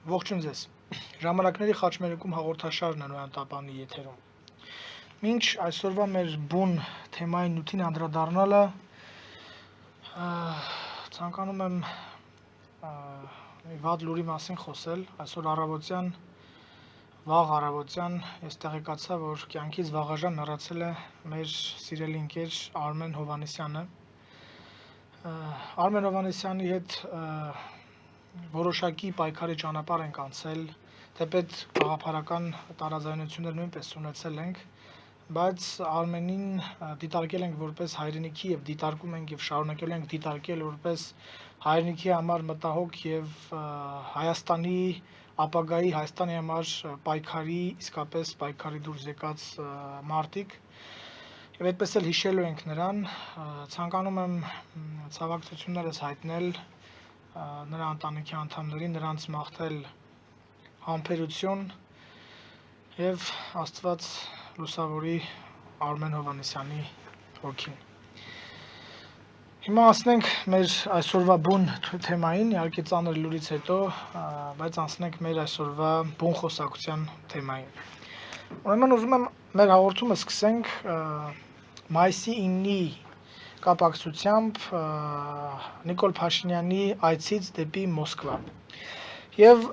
Ողջույն ձեզ։ Ժամանակների խաչմերուկում հաղորդաշարն է Նոյան Տապանի եթերում։ Մինչ այսօրվա մեր բուն թեմային նյութին անդրադառնալը ցանկանում եմ մի վատ լուրի մասին խոսել։ Այսօր վաղ առավոտյան ես տեղեկացա, որ կյանքից վաղաժամ հեռացել է մեր սիրելի ընկեր Արմեն Հովհաննիսյանը։ Արմեն Հովհաննիսյանի հետ որոշակի պայքարի ճանապարհ ենք անցել, թեպետ գաղափարական տարաձայնություններ նույնպես ունեցել ենք, բայց Արմենին դիտարկել ենք որպես հայրենիքի եւ դիտարկում ենք եւ շարունակելու ենք դիտարկել որպես հայրենիքի համար մտահոգ եւ Հայաստանի ապագայի Հայաստանի համար իսկապես պայքարի դուրս եկած մարտիկ եւ այդպես էլ հիշելու ենք նրան, ցանկանում եմ ցավակցություններս հայտնել նրա ընտանիքի անդամներին, նրանց մաղթել համբերություն եւ Աստված լուսավորի Արմեն Հովհաննիսյանի հոգին։ Հիմա անցնենք մեր այսօրվա բուն թեմային, իհարկե ծանր լուրից հետո, բայց անցնենք մեր այսօրվա բուն խոսակցության թեմային։ Ուրեմն ուզում եմ մեր հաղորդումը սկսենք մայիսի 9-ի կապակցությամբ Նիկոլ Փաշինյանի այցից դեպի Մոսկվա։ Եվ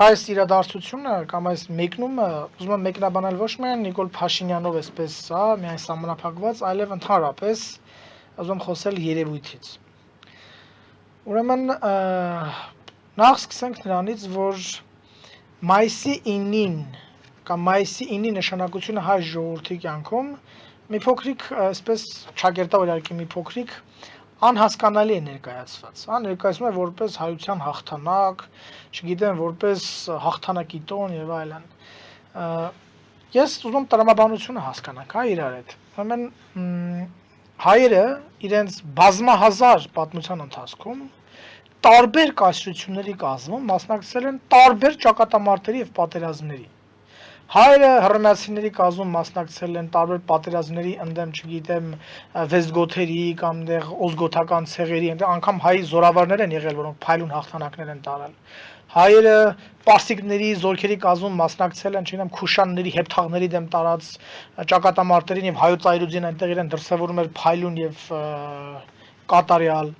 այս իրադարձությունը կամ այս մեկնումը ուզում եմ մեկնաբանել ոչ միայն Նիկոլ Փաշինյանով այսպես միայն սահմանափակված, այլև ընդհանրապես ուզում եմ խոսել երևույթից։ Ուրեմն նախ սկսենք նրանից, որ մայիսի 9-ին կամ մայիսի 9-ի նշանակությունը հայ ժողովրդի կյանքում մի փոքրիկ, այսպես ճակերտավոր իհարկե մի փոքրիկ անհասկանալի է ներկայացված։ Ներկայացվում է որպես հայության հաղթանակ, չգիտեմ, որպես հաղթանակի տոն եւ այլն։ Ես ուզում եմ տրամաբանությունը հասկանանք, իրար հետ։ Ուրեմն հայերը իրենց բազմահազար պատմության ընթացքում տարբեր կայսրությունների կազմում մասնակցել են տարբեր ճակատամարտերի եւ պատերազմների։ Հայերը հռոմեացիների կազմում մասնակցել են տարբեր պատերազմների ընդդեմ, չգիտեմ, վեստգոթերի կամ օզգոթական ցեղերի, անգամ հայ զորավարներ են եղել, որոնք փայլուն հաղթանակներ են տարել։ Հայերը պարսիկների զորքերի կազմում մասնակցել են, չգիտեմ, քուշանների, հեպթաղների դեմ տարած ճակատամարտերին եւ հայոց այրուձին այնտեղ իրեն դրսևորում էր փայլուն եւ կատարյալ։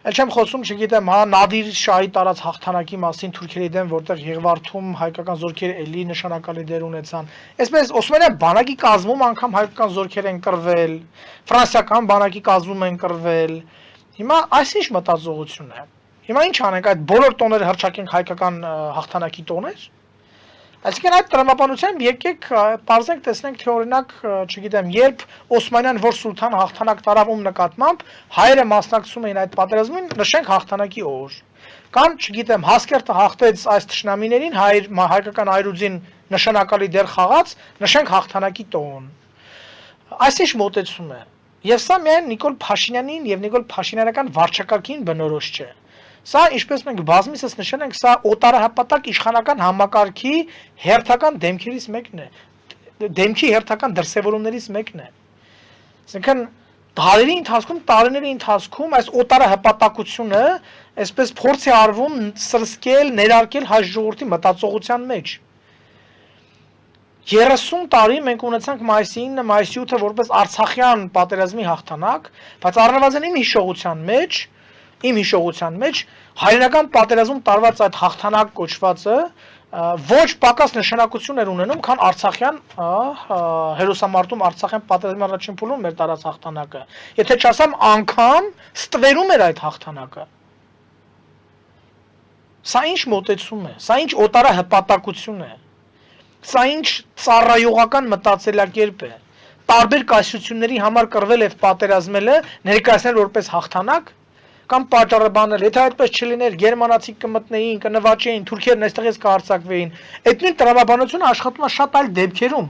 Էլ չեմ խոսում, չգիտեմ, Նադիր շահի տարած հաղթանակի մասին թուրքերի դեմ, որտեղ Եղվարդում հայկական զորքերը էլի նշանակալի դեր ունեցան։ Այսպես Օսմանյան բանակի կազմում անգամ հայկական զորքեր են կռվել, ֆրանսիական բանակի կազմում են կռվել։ Հիմա այս ինչ մտածողություն է։ Հիմա ինչ անենք, այդ բոլոր տոները հռչակենք հայկական հաղթանակի տոներ։ Այսինքն այդ տրամաբանությամբ եկեք բարձենք տեսնենք թե օրինակ, չգիտեմ, երբ Օսմանյան որ սուլթանը հաղթանակ տարավ ում նկատմամբ, հայերը մասնակցում էին այդ պատերազմին, նշենք հաղթանակի օր։ Կամ, չգիտեմ, Հասկերտը հաղթեց այս թշնամիներին, հայկական այրուձին նշանակալի դեր խաղաց, նշենք հաղթանակի տոն։ Այս ինչ մոտեցում է։ Եվ սա միայն Նիկոլ Փաշինյանին եւ Նիկոլ Փաշինյանական վարչակարգին բնորոշ չէ։ Սա, ինչպես մենք բազմիցս նշել ենք, սա օտարահպատակ իշխանական համակարգի հերթական դեմքերից մեկն է, դեմքի հերթական դրսևորումներից մեկն է։ Այսինքն տարիների ընթացքում այս օտարահպատակությունը այսպես փորձ է արվում սրսկել, ներարկել հայ ժողովրդի մտածողության մեջ։ 30 տարի մենք ունեցանք մայիսի 9-ը, մայիսի 8-ը որպես Արցախյան պատերազմի հաղթանակ, բայց առնվազն իմ հիշողության մեջ հայրենական պատերազմում տարված այդ հաղթանակ կոչվածը ոչ պակաս նշանակություն էր ունենում, քան Արցախյան հերոսամարտում Արցախյան պատերազմի առաջին փուլում մեր տարած հաղթանակը։ Եթե չասեմ անգամ ստվերում էր այդ հաղթանակը։ Սա ինչ մոտեցում է, սա ինչ օտարահպատակություն է, սա ինչ ծառայողական մտածելակերպ է։ Տարբեր կայսրությունների համար կռվել եւ պատերազմելը ներկայացնել որպես հաղթանակ կամ պատճառը բանել, եթե այդպես չլիներ, գերմանացիք կմտնեին, կնվաճեին, թուրքերն այստեղից կհարձակվեին։ Այդ նույն տրամաբանությունը աշխատում է շատ այլ դեպքերում։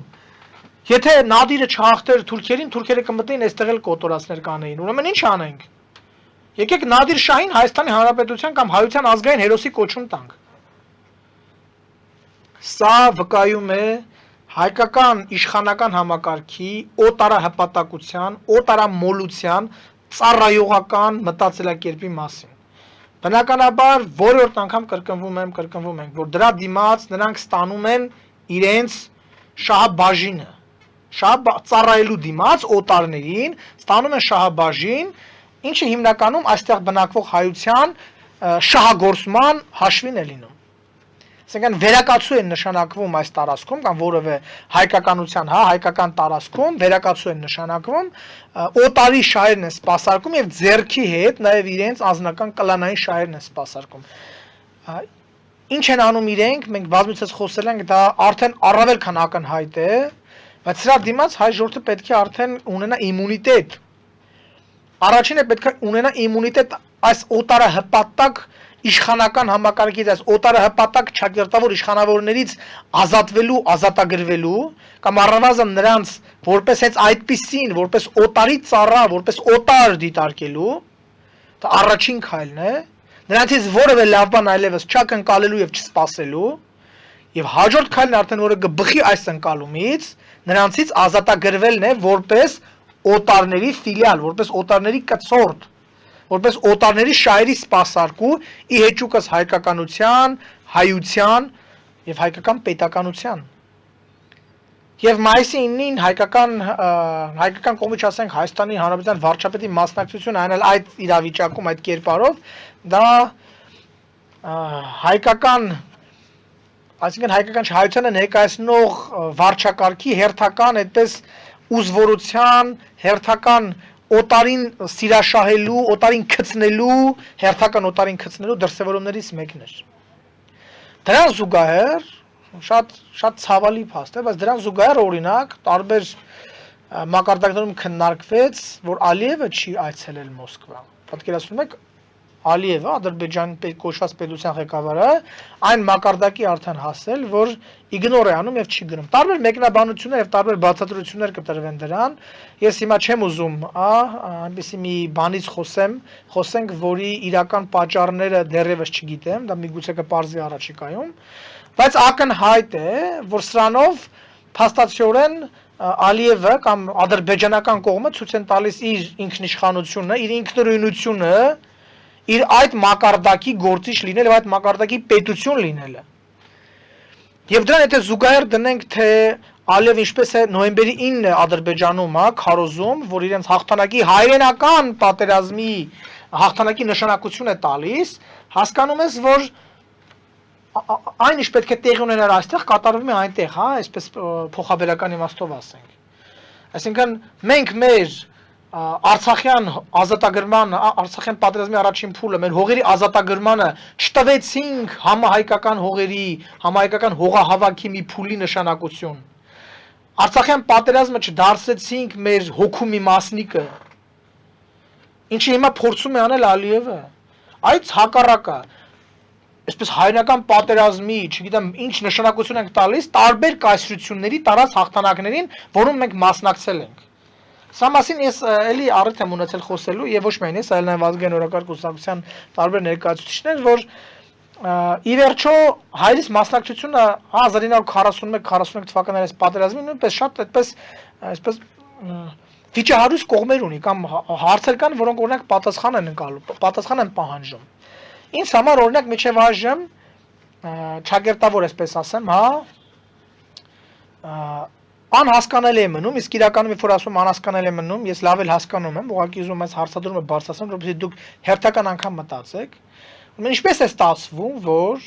Եթե Նադիրը չհաղթեր թուրքերին, թուրքերը կմտնեին այստեղ էլ կոտորածներ կանեին։ Ուրեմն ինչ անենք։ Եկեք Նադիր շահին Հայաստանի Հանրապետության կամ հայության ազգային հերոսի կոչում տանք։ Սա վկայում է հայկական իշխանական համակարգի օտարահպատակության, օտարամոլության ծառայողական մտածելակերպի մասին։ Բնականաբար որորդ անգամ կրկնվում ենք, որ դրա դիմաց նրանք ստանում են իրենց շահաբաժինը, ծառայելու դիմաց օտարներին ստանում են շահաբաժին, ինչը հիմնականում այստեղ բնակվող հայության շահագործման հաշվին է լինում։ Այսինքն վերակացու են նշանակվում այս տարածքում կամ որևէ հայկականության, հայկական տարածքում վերակացու են նշանակվում, օտարի շահերն են սպասարկում եւ ձեռքի հետ նաեւ իրենց անձնական կլանային շահերն են սպասարկում։ Ինչ են անում իրենք, մենք բազմիցս խոսել ենք, դա արդեն առավել քան ակնհայտ է, բայց սրա դիմաց հայ ժողովուրդը պետք է արդեն ունենա իմունիտետ։ Առաջինը պետք է ունենա իմունիտետ այս օտարը հպատակ իշխանական համակարգից, այս օտարը հպատակ ճակերտավոր իշխանավորներից ազատվելու, ազատագրվելու կամ առնվազն նրանց որպես հենց այդպիսին, որպես օտարի ծառա, որպես օտար դիտարկելու, դա առաջին քայլն է, նրանցից որևէ լավ բան այլևս չակնկալելու եւ չսպասելու, եւ հաջորդ քայլն արդեն որը կբխի այս ընկալումից, նրանցից ազատագրվելն է որպես օտարների ֆիլիալ, որպես օտարների կցորդ, որպես օտարների շահերի սպասարկու ի հեճուկս հայկականության, հայության եւ հայկական պետականության։ Եվ մայիսի 9-ին հայկական կողմից ասենք Հայաստանի Հանրապետության վարչապետի մասնակցությունը այնալ այդ իրավիճակում, այդ կերպարով, դա այսինքն հայկական հայությանը ներկայացնող վարչակարգի հերթական այդպես ուզվորության, հերթական օտարին սիրաշահելու, օտարին քծնելու, հերթական օտարին քծնելու դրսևորումներից մեկն էր։ Դրան զուգահեռ շատ ցավալի փաստ է, բայց դրան զուգահեռ օրինակ տարբեր մակարդակներում քննարկվեց, որ Ալիևը չի այցելել Մոսկվա։ Պատկերացնում եք Ալիևը, Ադրբեջանի կոչված պետության ղեկավարը, այն մակարդակի արդեն հասել, որ իգնոր է անում եւ չի գնում։ Տարբեր մեկնաբանություններ եւ տարբեր բացատրություններ կտրվեն դրան։ Ես հիմա չեմ ուզում, այնպեսի մի բանից խոսենք, որի իրական պատճառները դեռևս չգիտեմ, դա միգուցե կպարզվի առաջիկայում, բայց ակնհայտ է, որ սրանով փաստացիորեն Ալիևը կամ ադրբեջանական կողմը ցույց են տալիս իր ինքնիշխանությունը, իր ինքնուրույնությունը, իր այդ մակարդակի գործիչ լինել եւ այդ մակարդակի պետություն լինելը։ Եվ դրան եթե զուգահեռ դնենք, թե Ալիևը ինչպես է նոյեմբերի 9-ը Ադրբեջանում քարոզում, որ իրենց հաղթանակի հայրենական պատերազմի հաղթանակի նշանակություն է տալիս, հասկանում ես, որ այն ինչ պետք է տեղի ունենար այստեղ կատարվում է այնտեղ, այսպես փոխաբերական իմաստով ասենք։ Այսինքն մենք մեր Արցախյան ազատագրման, Արցախյան պատերազմի առաջին փուլը, մեր հողերի ազատագրմանը չտվեցինք համահայկական հողերի, համահայկական հողահավաքի մի փուլի նշանակություն։ Արցախյան պատերազմը չդարձեցինք մեր հոգու մի մասնիկը։ Ինչի հիմա փորձում է անել Ալիևը։ Այդ հակառակը, այսպես հայրենական պատերազմի, չգիտեմ, ինչ նշանակություն ենք տալիս տարբեր կայսրությունների տարած հաղթանակներին, որոնց մենք մասնակցել ենք։ Սա մասին ես էլի առիթ եմ ունեցել խոսելու եւ ոչ միայն ես, այլ նաեւ ազգային օրակարգ կուսակցության տարբեր ներկայացուցիչներ, որ ի վերջո հայրից մասնակցությունը 1941-42 թվականների պատերազմին նույնպես շատ այսպես վիճահարույց կողմեր ունի կամ հարցեր կան, որոնք օրինակ պատասխան են ընկալում, պատասխան են պահանջում։ Ինձ համար օրինակ միջև այժմ ճակերտավոր այսպես ասեմ, անհասկանալի է մնում, իսկ իրականում երբ որ ասում անհասկանալի է մնում, ես լավ էլ հասկանում եմ, ուղղակի ուզում այս հարցադրումը բարձրացնել, որովհետեւ դուք հերթական անգամ մտածեք, ինչպես է ստացվում, որ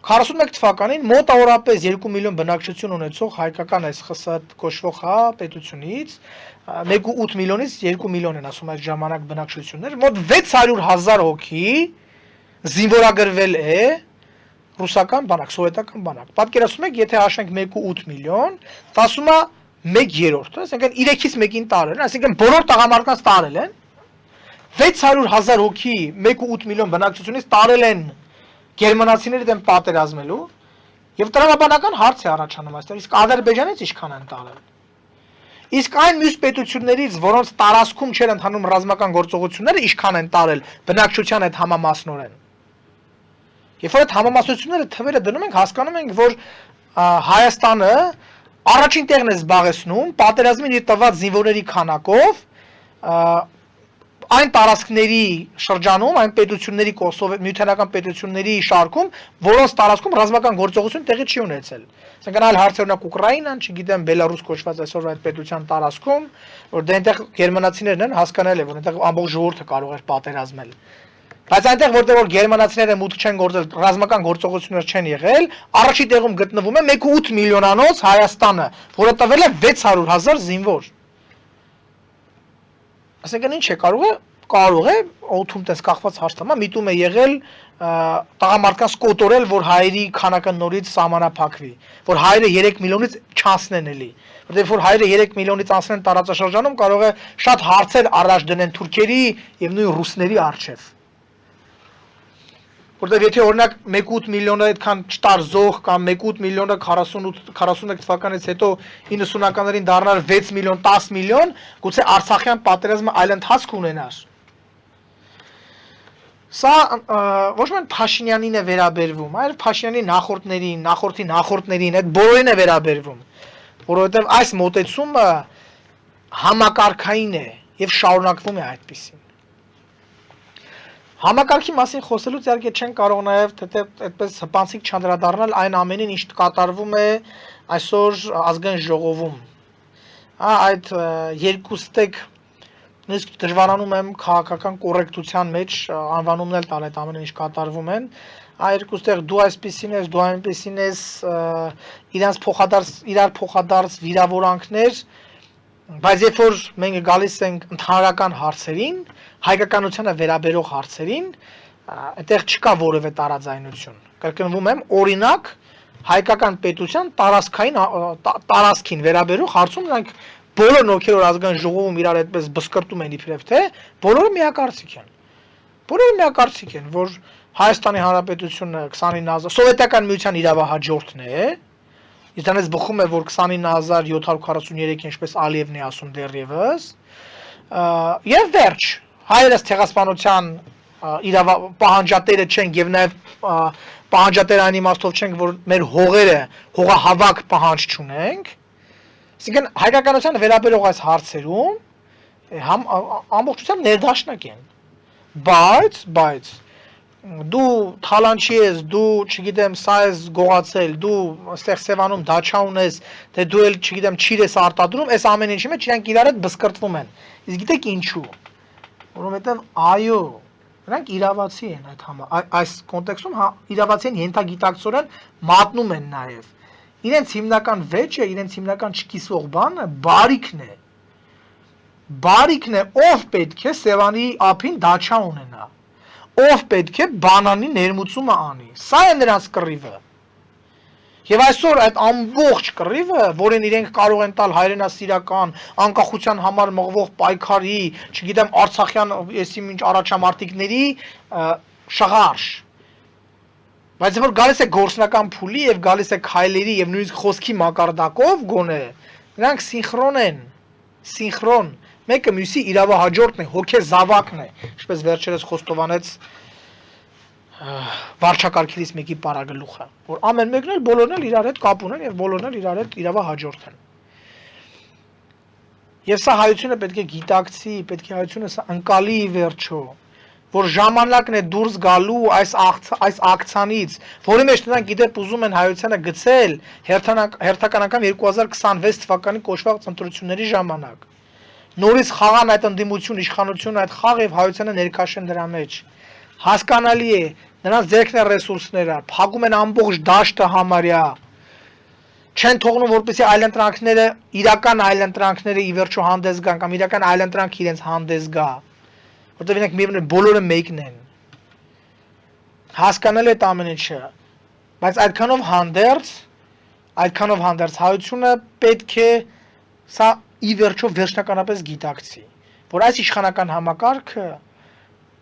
41 թվականին մոտավորապես 2 միլիոն բնակչություն ունեցող հայկական այս ԽՍՀ կոչվող պետությունից 1.8 միլիոնից 2 միլիոն են ասում այդ ժամանակ բնակչություններ, մոտ 600,000 հոգի զինվորագրվել է ռուսական բանակ, սովետական բանակ։ Պատկերացնում եք, եթե հաշվենք 1.8 միլիոն, ասում է 1/3, այսինքն 3-ից 1-ին տարել են, այսինքն բոլոր տղամարդկանց տարել են, 600,000 հոգի 1.8 միլիոն բնակչությունից տարել են գերմանացիների դեմ պատերազմելու, եւ տրամաբանական հարց է առաջանում այստեղ, իսկ Ադրբեջանից ինչքան են տարել։ Իսկ այն մյուս պետություններից, որոնց տարածքում չեն ընթանում ռազմական գործողությունները, ինչքան են տարել բնակչության այդ համամասնորեն։ Երբ որ այդ համամասնությունները թվերը դնում ենք, հասկանում ենք, որ Հայաստանը առաջին տեղն է զբաղեցնում պատերազմին իր տված զինվորների քանակով, այն տարածքների շրջանում, այն պետությունների միութենական պետությունների շարքում, որոնց տարածքում ռազմական գործողություն տեղի չի ունեցել։ Այսինքն այլ հարցեր օրինակ Ուկրաինան, չգիտեմ, Բելարուս կոչված այսօր այդ պետության տարածքում, որ դե այնտեղ գերմանացիներն են հասկանալ է, որ այնտեղ ամբողջ ժողովուրդը կարող էր պատերազմել։ Բայց այնտեղ որտեղ որ գերմանացիները մուտք չեն գործել, ռազմական գործողություններ չեն եղել, առաջի տեղում գտնվում է 1.8 միլիոնանոց Հայաստանը, որը տվել է 600,000 զինվոր։ Այսինքն ինչ է կարող է օդում տես կախված հարցամա միտում է եղել տղամարդկանց կոտորել, որ հայերի քանակը նորից սահմանափակվի, որ հայերը 3 միլիոնից չանցնեն էլի, որտեղ որ հայերը 3 միլիոնից անցնեն տարածաշրջանում կարող է շատ հարցեր առաջ դնեն թուրքերի եւ նույն ռուսների առջեւ։ Որտեղ եթե օրինակ 1.8 միլիոնը այդքան չտար զոհ կամ 1.8 միլիոնը 41 թվականից հետո 90-ականներին դառնար 6 միլիոն, 10 միլիոն, գուցե Արցախյան պատերազմը այլ ընթացք ունենար։ Սա ոչ միայն Փաշինյանին է վերաբերվում, այլ Փաշինյանի նախորդներին, այդ բոլորին է վերաբերվում, որովհետև այս մոտեցումը համակարգային է եւ շարունակվում է այդպիսին։ Համակարգի մասին խոսելուց իհարկե չեն կարող նաև թե այդպես հպանցիկ չանդրադառնալ այն ամենին, ինչ կատարվում է այսօր ազգային ժողովում։ Այդ երկու ստեկ նույնիսկ դժվարանում եմ քաղաքական կոռեկտության մեջ անվանումն էլ տալ այդ ամենին, ինչ կատարվում են։ Երկու ստեղ դու այսպեսին ես, դու այնպեսին ես, իրար փոխադարձ վիրավորանքներ, բայց երբ որ մենք գալիս ենք ընդհանրական հարցերին, հայկականությանը վերաբերող հարցերին, այդտեղ չկա որևէ տարաձայնություն։ Կրկնվում եմ, օրինակ հայկական պետության տարածքին վերաբերող հարցում նրանք բոլոր ովքեր որ ազգային ժողովում իրար այդպես բսկրտում են իբրև թե, բոլորը միակարծիք են։ Բոլորը միակարծիք են, որ Հայաստանի Հանրապետությունը 29000 սովետական միության իրավահաջորդն է, Իրանից բխում է, որ 29743, ինչպես Ալիևն է ասում դեռևս, եւ վերջ, հայերս ցեղասպանության պահանջատերը չենք եւ նաեւ պահանջատեր այն իմաստով չենք, որ մեր հողերը հողահավաք պահանջ չունենք, այսինքն հայկականության վերաբերող այս հարցերում ամբողջությամբ ներդաշնակ են, բայց դու թալանչի ես, դու, չգիտեմ, սա ես գողացել, դու այստեղ Սևանում դաչա ունես, թե դու էլ, չգիտեմ, ճիր ես արտադրում, այս ամեն ինչի մեջ իրանք իրար հետ բսկրտվում են։ Իսկ գիտեք ինչու։ Որովհետև այո, նրանք իրավացի են այս կոնտեքստում իրավացի են ենթագիտակցորեն մատնում են նաև։ Իրենց հիմնական վեճը, իրենց հիմնական չկիսվող բանը բարիքն է։ Բարիքն է, ով պետք է Սևանի ափին դաչա ունենա։ Ով պետք է բանանի ներմուծումը անի։ Սա է նրանց կռիվը։ Եվ այսօր այդ ամբողջ կռիվը, որին իրենք կարող են տալ հայրենասիրական, անկախության համար մղվող պայքարի, չգիտեմ, արցախյան եսիմինչ առաջամարտիկների շղարշ։ Բայց որ գալիս է գործնական փուլի եւ գալիս է քայլերի եւ նույնիսկ խոսքի մակարդակով գոնե, նրանք սինխրոն են, սինխրոն։ Մեկը մյուսի իրավահաջորդն է, հոգեզավակն է, ինչպես վերջերս խոստովանեց վարչակարգերից մեկի պարագլուխը, որ ամեն մեկն էլ բոլորն էլ իրար հետ կապ ունեն եւ բոլորն էլ իրար հետ իրավահաջորդ են։ Եվ սա հայությունը պետք է գիտակցի, պետք է հայությունը սա ընկալի վերջո, որ ժամանակն է դուրս գալու այս ակցիանից, որի մեջ նրանք գիտեք ուզում են հայությանը գցել հերթականական 2026 թվականի կոչված ընտրությունների ժամանակ։ Նորից խաղան այդ ընդդիմություն, իշխանությունը այդ խաղ եւ հայությանը ներքաշեն դրա մեջ։ Հասկանալի է, նրանց ձեռքն է ռեսուրսները, փակում են ամբողջ դաշտը համարյա։ Չեն թողնում, որպեսզի այլընտրանքները, իրական այլընտրանքները ի վերջո հանդես գան կամ իրական այլընտրանք իրենց հանդես գա։ Որտեղ իրենք միևնույն բոլորը մեկն են։ Հասկանալի է այդ ամեն ինչը, բայց այդքանով հանդերձ հայությունը պետք է սա ի վերջո վերջնականապես գիտակցի, որ այս իշխանական համակարգը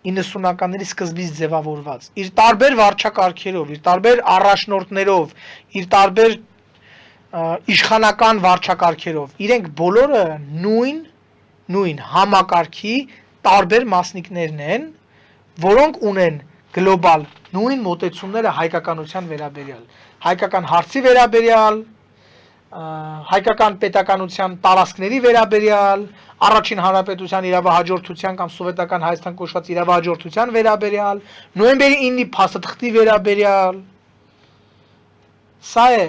90-ականների սկզբից ձևավորված, իր տարբեր վարչակարգերով, իր տարբեր առաջնորդներով, իր տարբեր իշխանական վարչակարգերով, իրենք բոլորը նույն համակարգի տարբեր մասնիկներն են, որոնք ունեն գլոբալ նույն մոտեցումները հայկականության վերաբերյալ, հայկական հարցի վերաբերյալ, հայկական պետականության տարածքների վերաբերյալ, Առաջին հանրապետության իրավահաջորդության կամ սովետական Հայաստան կոչված իրավահաջորդության վերաբերյալ, նոյեմբերի 9-ի փաստաթղթի վերաբերյալ։ Սա է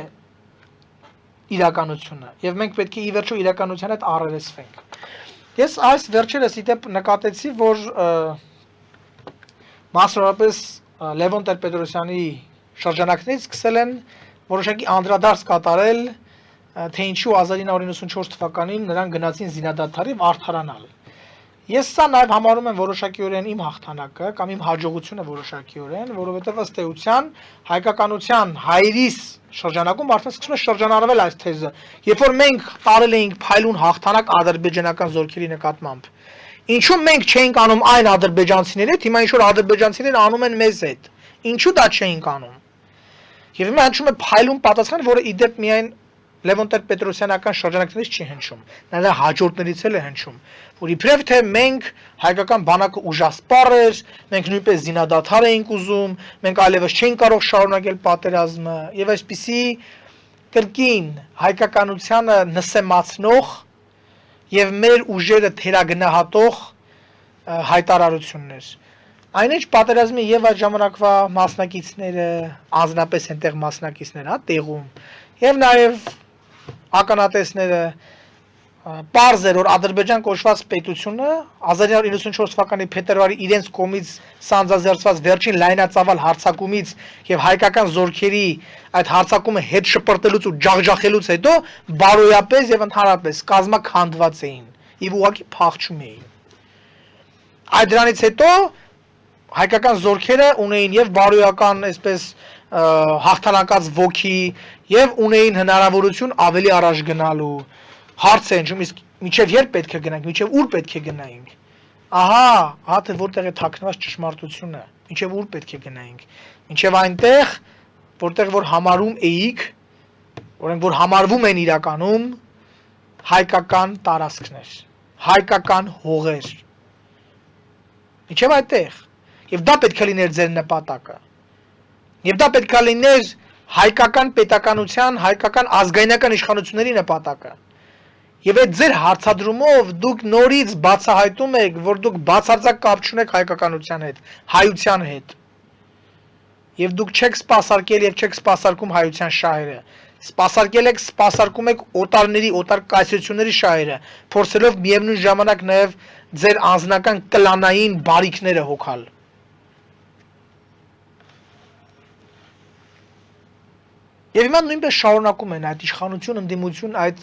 իրականությունը, եւ մենք պետք է ի վերջո իրականության հետ առերեսվենք։ Ես այս վերջերս իդեպ նկատեցի, որ մասնավորապես Լևոն Տեր-Պետրոսյանի շրջանակներից սկսել են որոշակի անդրադարձ կատարել, թե ինչու 1994 թվականին նրանք գնացին զինադադարի արդարանալ։ Ես սա նաև համարում եմ որոշակիորեն իմ հաղթանակը կամ իմ հաջողությունը որոշակիորեն, որովհետև ըստ էության հայկականության հայրիս շրջանակում արդեն սկսում է շրջանառվել այս թեզը։ Երբ որ մենք տարել էինք փայլուն հաղթանակ ադրբեջանական զորքերի նկատմամբ, ինչու մենք չէինք անում այն ադրբեջանցիների հետ, հիմա ինչ որ ադրբեջանցիները անում են մեզ հետ։ Ինչու դա չէինք անում։ Եվ հիմա հնչում է փայլուն պատասխան, որը իդեպ միայն Լևոն Տեր-Պետրոսյանական շրջանակներից չի հնչում, նրա հաջորդներից էլ է հնչում, որ իբրև թե մենք հայկական բանակը ուժասպառ էր, մենք նույնպես զինադադար էինք ուզում, մենք այլևս չէինք կարող շարունակել պատերազմը, եւ այսպիսի կրկին հայկականությանը նսեմացնող եւ մեր ուժերը թերագնահատող հայտարարություններ։ Այնինչ պատերազմի եւ այդ ժամանակվա մասնակիցները, անձնապես այնտեղ մասնակիցներ, հա, տեղում, եւ նաեւ ականատեսները պարզ էր, որ Ադրբեջան կոչված պետությունը 1994 թվականի փետրվարի իրենց կողմից սանձազերծված վերջին լայնածավալ հարձակումից եւ հայկական զորքերի այդ հարձակումը հետ շպրտելուց ու ջախջախելուց հետո բարոյապես եւ ընդհանրապես կազմաքանդված էին եւ ուղղակի փախչում էին։ Այդ դրանից հետո հայկական զորքերը ունեին եւ բարոյական, այսպես հաղթանակած ոգի եւ ունեին հնարավորություն ավելի առաջ գնալու։ Հարց է ընջում, իսկ միջև երբ պետք է գնանք, միջև ուր պետք է գնայինք։ Ահա թե որտեղ է թաքնված ճշմարտությունը, միջև ուր պետք է գնայինք։ Միջև այնտեղ, որտեղ որ համարում էիք, որ համարվում են իրականում հայկական տարածքներ, հայկական հողեր։ Միջև այդտեղ։ Եվ դա պետք է լիներ ձեր նպատակը։ Եվ դա պետք է լիներ հայկական պետականության, հայկական ազգայնական իշխանությունների նպատակը։ Եվ այդ ձեր հարցադրումով դուք նորից բացահայտում եք, որ դուք բացարձակ կապ չունեք հայկականության հետ, հայության հետ։ Եվ դուք չեք սպասարկել եւ չեք սպասարկում հայության շահերը։ Սպասարկել եք, սպասարկում եք օտարների, օտար կայսրությունների շահերը, փորձելով միևնույն ժամանակ նաեւ ձեր անձնական կլանային բարիքները հոգալ։ Եվ հիմա նույնպես շարունակում են այդ իշխանություն, ընդդիմություն, այդ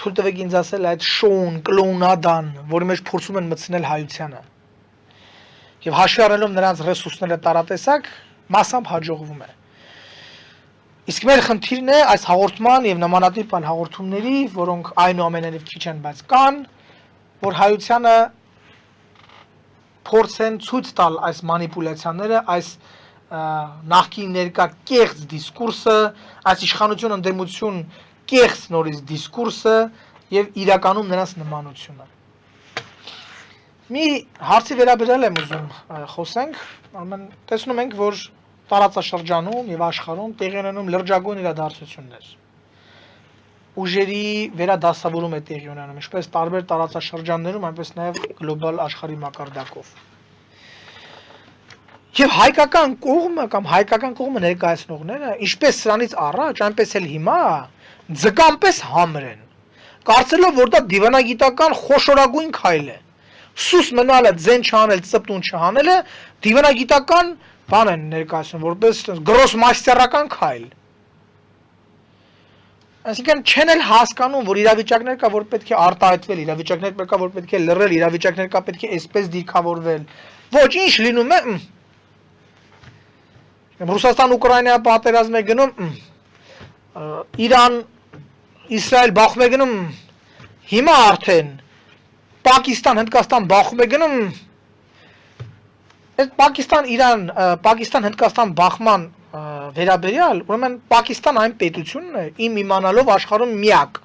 թույլ տվեք ինձ ասել, այդ շոուն, կլոունադան, որի մեջ փորձում են մտցնել հայությանը։ Եվ հաշվի առնելով նրանց ռեսուրսները տարատեսակ, մասամբ հաջողվում է։ Իսկ մեր խնդիրն է այս հաղորդման եւ նմանատիպ այլ հաղորդումների, որոնք այնուամենայնիվ քիչ են, բայց կան, որ հայությանը փորձեն ցույց տալ այս մանիպուլյացիաները, այս նախկին ներկա կեղծ դիսկուրսը, այս իշխանություն ընդդեմություն կեղծ նորից դիսկուրսը եւ իրականում նրանց նմանությունը։ Մի հարցի վերաբերյալ եմ ուզում խոսենք, ուրեմն տեսնում ենք, որ տարածաշրջանում եւ աշխարհում տեղի ունենում լրջագույն իրադարձություններ։ Ուժերի վերադասավորում է տեղի ունենում, ինչպես տարբեր տարածաշրջաններում, այնպես նաեւ գլոբալ աշխարհի մակարդակով։ Եվ հայկական կողմը կամ հայկական կողմը ներկայացնողները, ինչպես սրանից առաջ, այնպես էլ հիմա, ձգամպես համր են, կարծելով, որ դա դիվանագիտական խոշորագույն քայլ է։ Սուս մնալը, ձեն չանել, ծպտուն չհանելը դիվանագիտական բան են ներկայացնում, որպես գրոսմաստերական քայլ։ Այսինքն չեն էլ հասկանում, որ իրավիճակներ կա, որ պետք է արտահայտվել, իրավիճակներ կա, որ պետք է լռել, իրավիճակներ կա, պետք է այսպես դիրքավորվել։ Ոչ, ինչ լինում է, Ռուսաստան-Ուկրաինա պատերազմ է գնում, Իրան-Իսրայել բախում է գնում, հիմա արդեն Պակիստան-Հնդկաստան բախում է գնում, այդ Պակիստան-Իրան, Պակիստան-Հնդկաստան բախման վերաբերյալ, ուրեմն Պակիստան այն պետությունն է, իմ իմանալով աշխարհում միակ,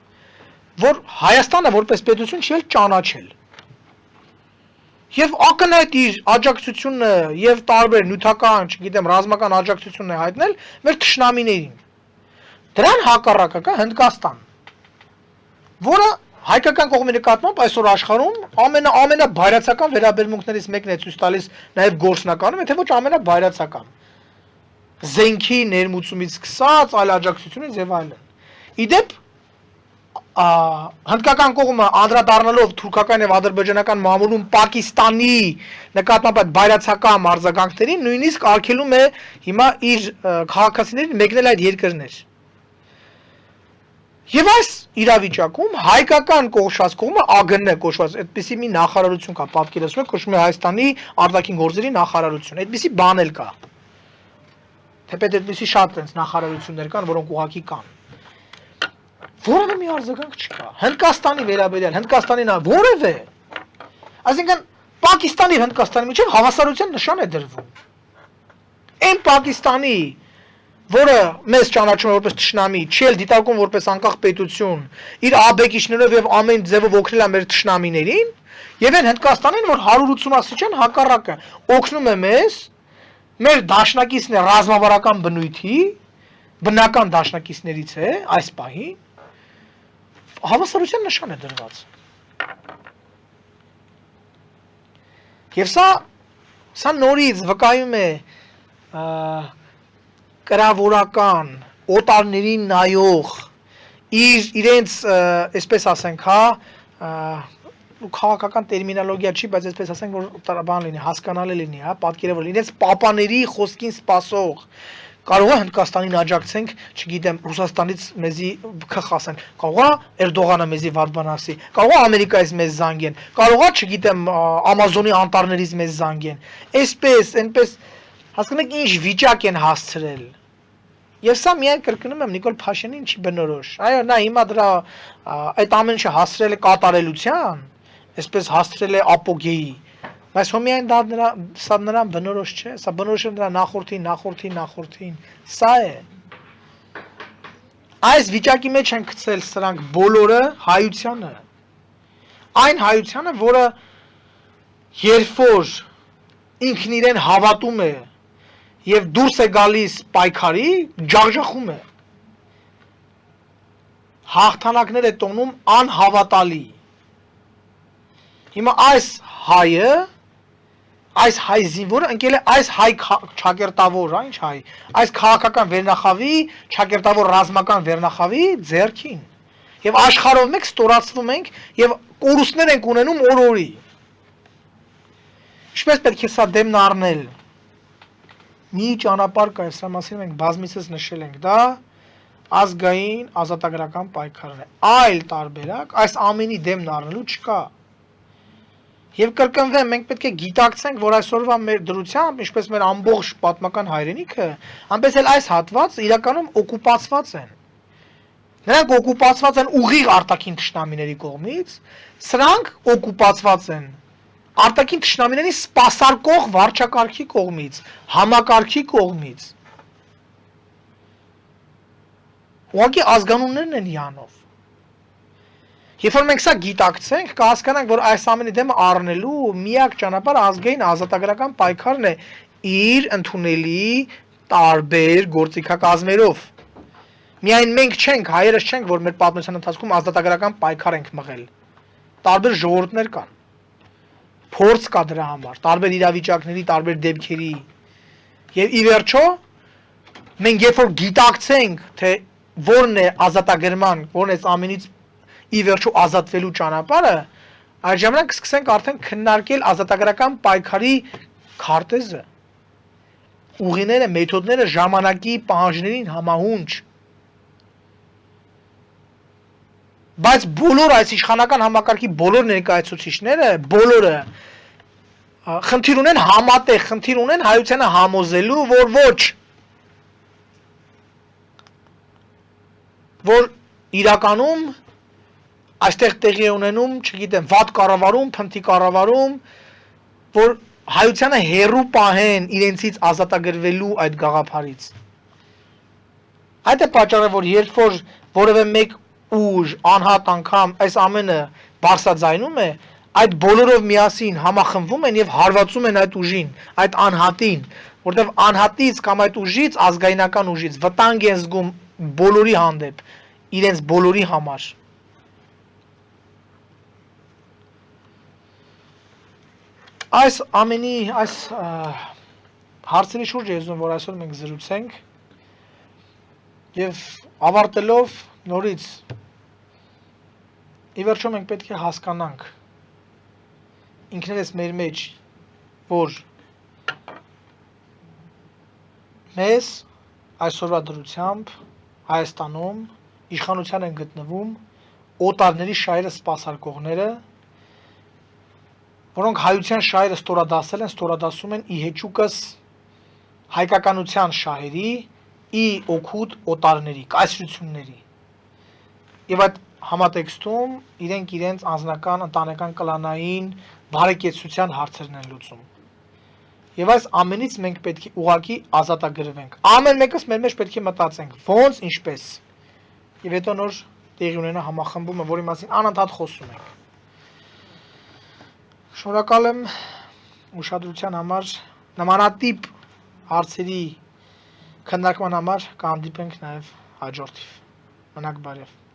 որ Հայաստանը որպես պետություն չի էլ ճանաչել։ Եվ ակնհայտ իր աջակցությունը եւ տարբեր նյութական, չգիտեմ, ռազմական աջակցությունն է հայտնել մեր թշնամիներին։ Դրան հակառակը կա Հնդկաստան, որը Հայկական կողմի նկատմամբ այսօր աշխարհում ամենաբայրացական վերաբերմունքներից մեկն է ցույց տալիս նաև գործնականում, եթե ոչ ամենաբայրացական։ Զենքի ներմուծումից սկսած, այլ աջակցությունից եւ այլն։ Իդեպ հնդկական կողմը անդրադառնալով թուրքական եւ ադրբեջանական մամուլում Պակիստանի նկատմամբ այդ բայրացական արձագանքներին նույնիսկ արգելում է հիմա իր քաղաքացիներին մեկնել այդ երկրներ։ Եվ այս իրավիճակում հայկական կողմած կողմը ԱԳՆ կոչված այդպիսի մի նախարարություն կա, պատկերացնում եք, կոչվում է Հայաստանի արտաքին գործերի նախարարություն։ Այդպիսի բան էլ կա։ Թեպետ այդպիսի շատ այնց նախարարություններ կան, որոնք ուղղակի կան։ Որևէ մի արձագանք չկա։ Հնդկաստանի վերաբերյալ, Հնդկաստանին որևէ։ Այսինքն Պակիստանի եւ Հնդկաստանի միջեւ հավասարության նշան է դրվում։ Այն Պակիստանի, որը մեզ ճանաչում է որպես թշնամի, չի դիտարկում որպես անկախ պետություն, իր աբեկիչներով եւ ամեն ձևով օգնել է մեր թշնամիներին, եւ այն Հնդկաստանին, որ 180 աստիճան հակառակը օգնում է մեզ, մեր դաշնակիցն է ռազմավարական բնույթի, բնական դաշնակիցներից է այս պահին, հավասարության նշան է դրված։ Եվ սա նորից վկայում է կրավորական օտարներին նայող իրենց այսպես ասենք, քաղաքական տերմինոլոգիա չի, բայց այսպես ասենք, որ բան լինի, հասկանալի լինի, պատկերավոր լինի, իրենց պապաների խոսքին սպասող կարող է Հնդկաստանին աջակցենք, չգիտեմ, Ռուսաստանից մեզի քխ ասեն, կարող է Էրդողանը մեզի վատ բան ասի, կարող է Ամերիկայից մեզ զանգեն, կարող է, չգիտեմ, Ամազոնի անտառներից մեզ զանգեն։ Այսպես, այնպես, հասկանեք, ինչ վիճակ են հասցրել։ Եվ սա միայն կրկնում եմ Նիկոլ Փաշինյանին չի բնորոշ։ Այո, նա հիմա դրա այդ ամեն ինչը հասցրել է կատարելության, այսպես հասցրել է ապոգեի։ Բայց հո միայն սա նրան բնորոշ չէ, սա բնորոշ է նրա նախորդին, սա է։ Այս վիճակի մեջ են գցել սրանք բոլորը հայությանը։ Այն հայությանը, որը երբ որ ինքն իրեն հավատում է եւ դուրս է գալիս պայքարի, ջախջախում է։ Հաղթանակներ է տոնում անհավատալի։ Հիմա այս հայը, այս հայ զինվորը ընկել է այս հայ ճակերտավոր, ինչ հայ, այս քաղաքական վերնախավի, ճակերտավոր ռազմական վերնախավի ձեռքին։ Եվ աշխարհով մեկ ստորացվում ենք եւ կորուստներ ենք ունենում օր-օրի։ Ինչպես պետք է սա դեմն առնել։ Մի ճանապարհ կա, սրա մասին մենք բազմիցս նշել ենք, դա ազգային ազատագրական պայքարն է։ Այլ տարբերակ այս ամենի դեմն առնելու չկա։ Եվ կրկնվեմ, մենք պետք է գիտակցենք, որ այսօրվա մեր դրությամբ, ինչպես մեր ամբողջ պատմական հայրենիքը, այնպես էլ այս հատվածը իրականում օկուպացված են։ Նրանք օկուպացված են ուղիղ արտաքին թշնամիների կողմից, սրանք օկուպացված են արտաքին թշնամիների սպասարկող վարչակարգի կողմից, համակարգի կողմից։ Ուղղակի ազգանուններն են յանով։ Երբ որ մենք սա գիտակցենք, կհասկանանք, որ այս ամենի դեմ առնելու միակ ճանապարհը ազգային ազատագրական պայքարն է իր ընդունելի տարբեր գործիքակազմերով։ Միայն մենք չենք, հայերս չենք, որ մեր պատմության ընթացքում ազատագրական պայքար ենք մղել։ Տարբեր ժողովուրդներ կան։ Փորձ կա դրա համար, տարբեր իրավիճակների, տարբեր դեպքերի։ Եվ ի վերջո մենք երբ որ գիտակցենք, թե որն է ազատագրման, որն է ամենից ի վերջո ազատվելու ճանապարհը, այդ ժամանակ կսկսենք արդեն քննարկել ազատագրական պայքարի քարտեզը, ուղիները, մեթոդները ժամանակի պահանջներին համահունչ։ Բայց բոլոր այս իշխանական համակարգի բոլոր ներկայացուցիչները, բոլորը խնդիր ունեն համատեղ, խնդիր ունեն հայությանը համոզելու, որ ոչ, որ իրականում այստեղ տեղի է ունենում, չգիտեմ, վատ կառավարում, փնթի կառավարում, որ հայությանը հերու պահեն իրենցից ազատագրվելու այդ գաղափարից։ Այդ է պատճառը, որ երբ որ որևէ մեկ ուժ, անհատ անգամ այս ամենը բարձրաձայնում է, այդ բոլորով միասին համախմբվում են եւ հարվածում են այդ ուժին, այդ անհատին, որտեղ անհատից կամ այդ ուժից, ազգայնական ուժից վտանգ են զգում բոլորի հանդեպ, իրենց բոլորի համար։ Այս ամենի, այս հարցերի շուրջ ես ուզում, որ այսօր մենք զրուցենք եւ ավարտելով նորից ի վերջո մենք պետք է հասկանանք ինքներս մեր մեջ, որ մեզ այսօրվա դրությամբ Հայաստանում իշխանության են գտնվում օտարների շահերը սպասարկողները, որոնք հայության շահերը ստորադասել են, ստորադասում են ի հեճուկս հայկականության շահերի, ի օգուտ օտարների, կայսրությունների։ Եվ այդ համատեքստում իրենք իրենց անձնական, ընտանեկան, կլանային բարեկեցության հարցերն են լուծում։ Եվ այս ամենից մենք պետք է ուղղակի ազատագրվենք։ Ամեն մեկս մեր մեջ պետք է մտածենք, ոնց, ինչպես։ Եվ հետո նոր տեղի ունենա համախմբումը, որի մասին անընդհատ խոսում ենք։ Շնորհակալ եմ ուշադրության համար, նմանատիպ հարցերի քննարկման համար կհանդիպենք նաև հաջորդիվ։ Մնաք բարև։